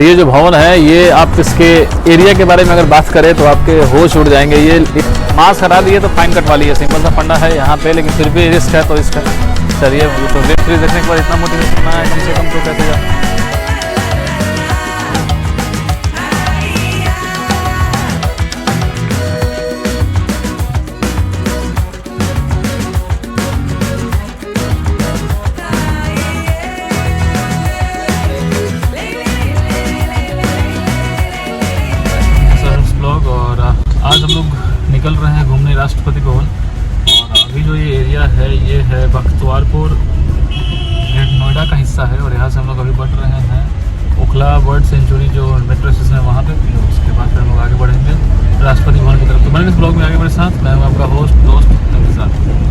ये जो भवन है, ये आप इसके एरिया के बारे में अगर बात करें तो आपके होश उड़ जाएंगे। ये मास्क हटा दिए तो फाइन कटवा लिया, सिंपल सा फंडा है यहाँ पे, लेकिन फिर भी रिस्क है तो इसका चलिए। तो वेब सीरीज देखने के बाद इतना मोटिवेशन है कम से कम तो कैसे जाए। आज हम लोग निकल रहे हैं घूमने राष्ट्रपति भवन, और अभी जो ये एरिया है ये है बख्तवारपुर, नोएडा का हिस्सा है। और यहाँ से हम लोग अभी बढ़ रहे हैं ओखला बर्ड सेंचुरी जो मेट्रो स्टेशन है वहाँ पे। उसके बाद फिर हम लोग आगे बढ़ेंगे राष्ट्रपति भवन की तरफ। तो मैंने इस ब्लॉग में आगे मेरे साथ मैं हूँ आपका होस्ट दोस्त के साथ।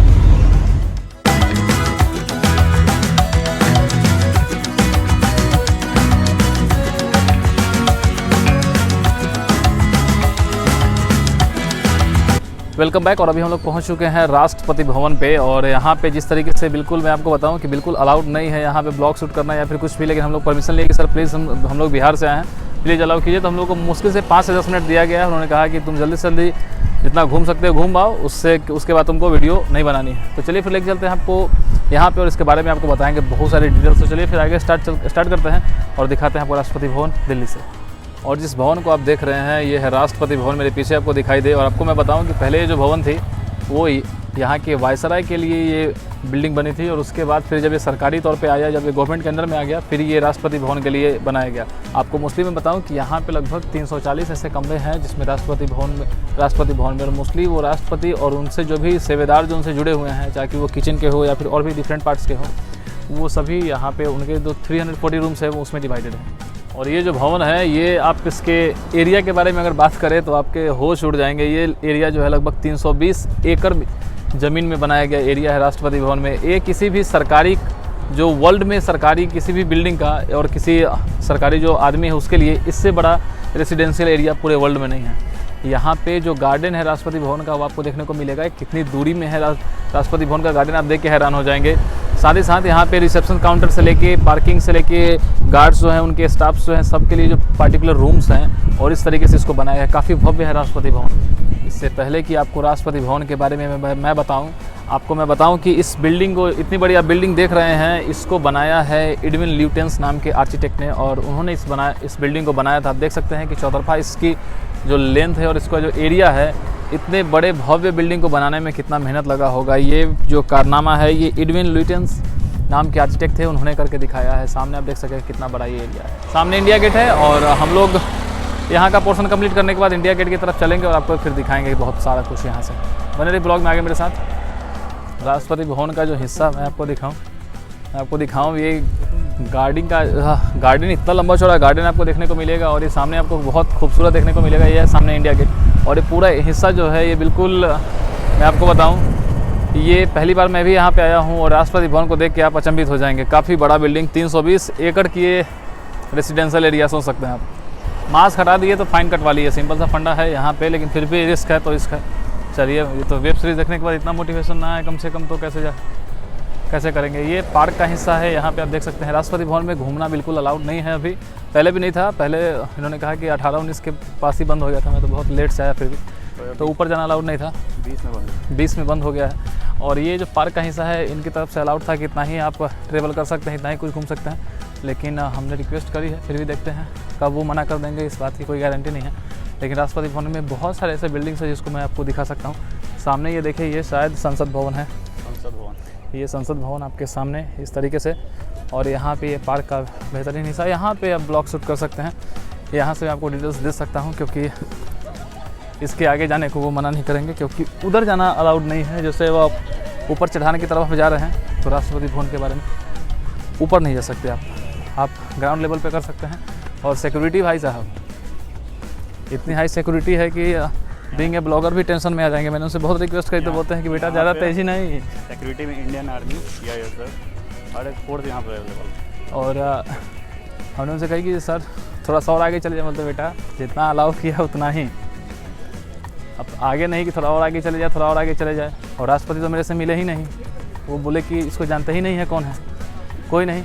Welcome back. और अभी हम लोग पहुंच चुके हैं राष्ट्रपति भवन पे, और यहाँ पे जिस तरीके से बिल्कुल मैं आपको बताऊं कि बिल्कुल अलाउड नहीं है यहाँ पे ब्लॉग शूट करना या फिर कुछ भी, लेकिन हम लोग परमिशन लिए कि सर प्लीज़ हम लोग बिहार से आए हैं, प्लीज़ अलाउ कीजिए। तो हम लोग को मुश्किल से 5 से 10 मिनट दिया गया है। उन्होंने कहा कि तुम जल्दी से जल्दी जितना घूम सकते हो घूम आओ, उसके बाद तुमको वीडियो नहीं बनानी है। तो चलिए फिर लेके चलते हैं आपको यहाँ पे, और इसके बारे में आपको बताएंगे बहुत सारी डिटेल्स। तो चलिए फिर आगे स्टार्ट करते हैं और दिखाते हैं आपको राष्ट्रपति भवन दिल्ली से। और जिस भवन को आप देख रहे हैं ये है राष्ट्रपति भवन, मेरे पीछे आपको दिखाई दे। और आपको मैं बताऊँ कि पहले जो भवन थी वो यहाँ के वायसराय के लिए ये बिल्डिंग बनी थी, और उसके बाद फिर जब ये सरकारी तौर पे आया, जब ये गवर्नमेंट के अंदर में आ गया, फिर ये राष्ट्रपति भवन के लिए बनाया गया। आपको मोस्टली मैं बताऊं कि यहाँ पे लगभग 340 ऐसे कमरे हैं जिसमें राष्ट्रपति भवन में और मोस्टली वो राष्ट्रपति और उनसे जो भी सेवेदार जो उनसे जुड़े हुए हैं, चाहे वो किचन के हो या फिर और भी डिफरेंट पार्ट्स के हो, वो सभी यहाँ पे उनके जो 340 रूम्स है वो उसमें डिवाइडेड है। और ये जो भवन है, ये आप इसके एरिया के बारे में अगर बात करें तो आपके होश उड़ जाएंगे। ये एरिया जो है लगभग 320 एकड़ ज़मीन में बनाया गया एरिया है राष्ट्रपति भवन में। ये किसी भी सरकारी जो वर्ल्ड में सरकारी किसी भी बिल्डिंग का और किसी सरकारी जो आदमी है उसके लिए इससे बड़ा रेसिडेंशियल एरिया पूरे वर्ल्ड में नहीं है। यहाँ पे जो गार्डन है राष्ट्रपति भवन का वो आपको देखने को मिलेगा। कितनी दूरी में है राष्ट्रपति भवन का गार्डन, आप देख के हैरान हो जाएंगे। साथ ही साथ यहाँ पे रिसेप्शन काउंटर से लेके पार्किंग से लेके गार्ड्स जो हैं उनके स्टाफ्स जो हैं सबके लिए जो पार्टिकुलर रूम्स हैं, और इस तरीके से इसको बनाया है। काफ़ी भव्य है राष्ट्रपति भवन। इससे पहले कि आपको राष्ट्रपति भवन के बारे में मैं बताऊं कि इस बिल्डिंग को, इतनी बड़ी आप बिल्डिंग देख रहे हैं, इसको बनाया है एडविन ल्यूटेंस नाम के आर्किटेक्ट ने, और उन्होंने इस बिल्डिंग को बनाया था। आप देख सकते हैं कि चौतरफा इसकी जो लेंथ है और इसका जो एरिया है, इतने बड़े भव्य बिल्डिंग को बनाने में कितना मेहनत लगा होगा। ये जो कारनामा है ये एडविन ल्यूटेंस नाम के आर्किटेक्ट थे, उन्होंने करके दिखाया है। सामने आप देख सकते हैं कितना बड़ा ये एरिया है। सामने इंडिया गेट है, और हम लोग यहाँ का पोर्शन कंप्लीट करने के बाद इंडिया गेट की तरफ चलेंगे और आपको फिर दिखाएंगे बहुत सारा कुछ यहाँ से। बने रहिए ब्लॉग में आगे मेरे साथ। राष्ट्रपति भवन का जो हिस्सा मैं आपको दिखाऊँ ये गार्डन इतना लंबा चौड़ा गार्डन आपको देखने को मिलेगा, और ये सामने आपको बहुत खूबसूरत देखने को मिलेगा। ये है सामने इंडिया गेट, और ये पूरा हिस्सा जो है ये बिल्कुल, मैं आपको बताऊं, ये पहली बार मैं भी यहाँ पे आया हूँ, और राष्ट्रपति भवन को देख के आप अचंभित हो जाएंगे। काफ़ी बड़ा बिल्डिंग, 320 एकड़ की ये रेसिडेंशियल एरिया सोच सकते हैं आप। मास्क हटा दिए तो फाइन कटवा लिया, सिंपल सा फंडा है यहाँ पे, लेकिन फिर भी रिस्क है तो इसका चलिए। ये तो वेब सीरीज़ देखने के बाद इतना मोटिवेशन ना है कम से कम तो कैसे करेंगे। ये पार्क का हिस्सा है, यहाँ पे आप देख सकते हैं। राष्ट्रपति भवन में घूमना बिल्कुल अलाउड नहीं है अभी, पहले भी नहीं था। पहले इन्होंने कहा कि 18-19 के पास ही बंद हो गया था, मैं तो बहुत लेट से आया, फिर भी तो ऊपर जाना अलाउड नहीं था। 20 में बंद हो गया है। और ये जो पार्क का हिस्सा है इनकी तरफ से अलाउड था कि इतना ही आप ट्रेवल कर सकते हैं, इतना ही कुछ घूम सकते हैं, लेकिन हमने रिक्वेस्ट करी है, फिर भी देखते हैं कब वो मना कर देंगे, इस बात की कोई गारंटी नहीं है। लेकिन राष्ट्रपति भवन में बहुत सारे ऐसे बिल्डिंग्स हैं जिसको मैं आपको दिखा सकता हूँ। सामने ये देखिए, ये शायद संसद भवन है। ये संसद भवन आपके सामने इस तरीके से, और यहाँ पे ये पार्क का बेहतरीन हिस्सा। यहाँ पे आप ब्लॉग शूट कर सकते हैं। यहाँ से मैं आपको डिटेल्स दे सकता हूँ, क्योंकि इसके आगे जाने को वो मना नहीं करेंगे, क्योंकि उधर जाना अलाउड नहीं है। जैसे वो आप ऊपर चढ़ाने की तरफ जा रहे हैं तो राष्ट्रपति भवन के बारे में ऊपर नहीं जा सकते आप ग्राउंड लेवल पे कर सकते हैं। और सिक्योरिटी भाई साहब, इतनी हाई सिक्योरिटी है कि बीइंग ए ब्लॉगर भी टेंशन में आ जाएंगे। मैंने उनसे बहुत रिक्वेस्ट करी तो बोलते हैं कि बेटा ज़्यादा तेज़ी नहीं। सिक्योरिटी में इंडियन आर्मी या सर और एक फोर्स यहाँ पर अवेलेबल। और हमने उनसे कही कि सर थोड़ा सा और आगे चले जाए, मतलब बेटा जितना अलाउ किया उतना ही, अब आगे नहीं कि थोड़ा और आगे चले जाए। और राष्ट्रपति तो मेरे से मिले ही नहीं, वो बोले कि इसको जानते ही नहीं है कौन है। कोई नहीं,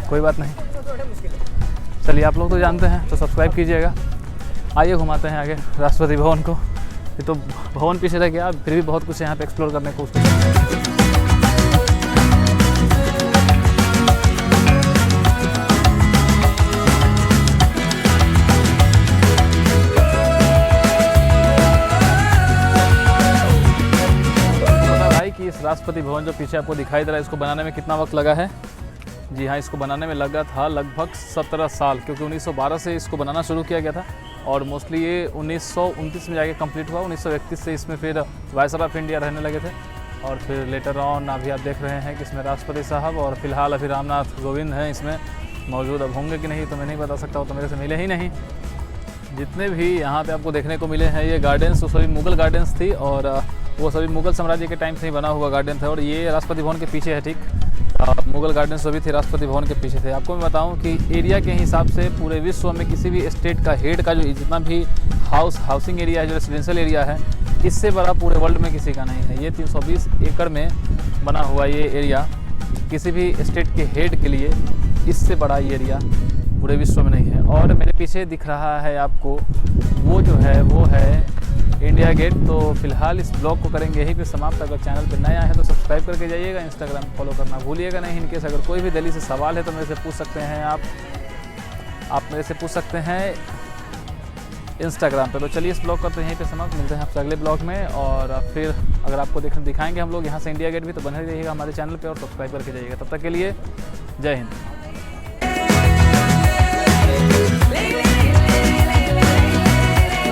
कोई बात नहीं, चलिए आप लोग तो जानते हैं, तो सब्सक्राइब कीजिएगा। आइए घुमाते हैं आगे राष्ट्रपति भवन को। ये तो भवन पीछे रह गया, फिर भी बहुत कुछ यहाँ पे एक्सप्लोर करने को। भाई कि इस राष्ट्रपति भवन जो पीछे आपको दिखाई दे रहा है, इसको बनाने में कितना वक्त लगा है? जी हाँ, इसको बनाने में लगा था लगभग 17 साल, क्योंकि 1912 से इसको बनाना शुरू किया गया था और मोस्टली ये 1929 में जाके कंप्लीट हुआ। 1931 से इसमें फिर वायसराय ऑफ इंडिया रहने लगे थे और फिर लेटर ऑन अभी आप देख रहे हैं कि इसमें राष्ट्रपति साहब और फिलहाल अभी रामनाथ कोविंद हैं इसमें मौजूद। अब होंगे कि नहीं तो मैं नहीं बता सकता हूँ, तो मेरे से मिले ही नहीं। जितने भी यहाँ पे आपको देखने को मिले हैं ये गार्डन्स, वो सभी मुगल गार्डन्स थी और वो सभी मुगल साम्राज्य के टाइम से ही बना हुआ गार्डन था। और ये राष्ट्रपति भवन के पीछे है, ठीक मुगल गार्डन्स सभी थे राष्ट्रपति भवन के पीछे थे। आपको मैं बताऊं कि एरिया के हिसाब से पूरे विश्व में किसी भी स्टेट का हेड का जो जितना भी हाउसिंग एरिया है, जो रेसिडेंशियल एरिया है, इससे बड़ा पूरे वर्ल्ड में किसी का नहीं है। ये 320 एकड़ में बना हुआ ये एरिया किसी भी स्टेट के हेड के लिए इससे बड़ा ये एरिया पूरे विश्व में नहीं है। और मेरे पीछे दिख रहा है आपको वो जो है वो है इंडिया गेट। तो फिलहाल इस ब्लॉग को करेंगे यहीं पे समाप्त। अगर चैनल पर नया है तो सब्सक्राइब करके जाइएगा, इंस्टाग्राम फॉलो करना भूलिएगा नहीं। इनकेस अगर कोई भी दिल्ली से सवाल है तो मेरे से पूछ सकते हैं, आप मेरे से पूछ सकते हैं इंस्टाग्राम पे। तो चलिए इस ब्लॉग करते हैं यहीं पे समाप्त, मिलते हैं आपसे अगले ब्लॉग में। और फिर अगर आपको दिखाएंगे हम लोग यहाँ से इंडिया गेट भी, तो बने रहिएगा हमारे चैनल पर और सब्सक्राइब करके जाइएगा। तब तक के लिए जय हिंद।